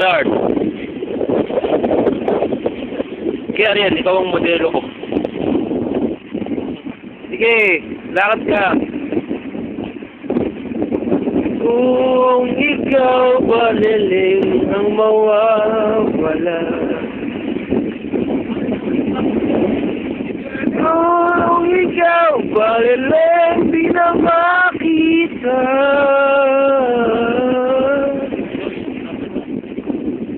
Start. Kaya Ariel, ikaw ang modelo ko. Sige, lakad ka. Kung ikaw baliling ang mawawala, kung ikaw baliling di na makita,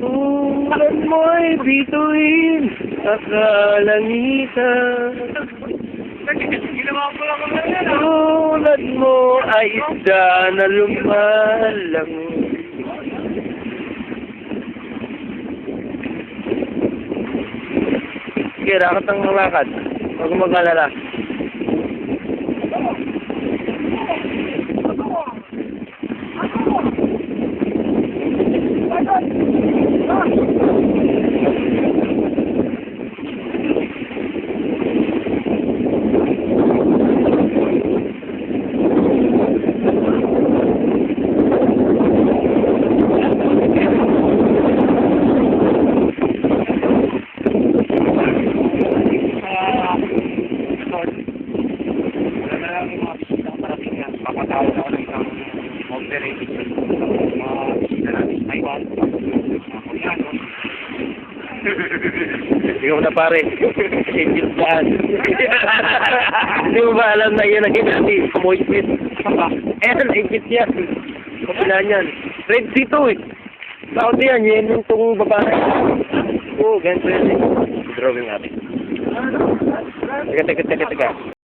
tulad mo'y bituin sa kalangitan. Tulad mo ay isda na lumalang. Sige, rakat ang lakad. Huwag kang mag-alala. Papatawag ako ng isang operating mga bisita natin sa Taiwan, mga Koreano. Ikaw na pare. Angel dyan. Hindi mo ba alam na yun ang ginati? Moisés. Ayan, angel yan. Kapila niyan. Red Sea to eh. Saudi yan. Yan yung itong babae. Oo, ganito yan eh. Drawing natin. Teka.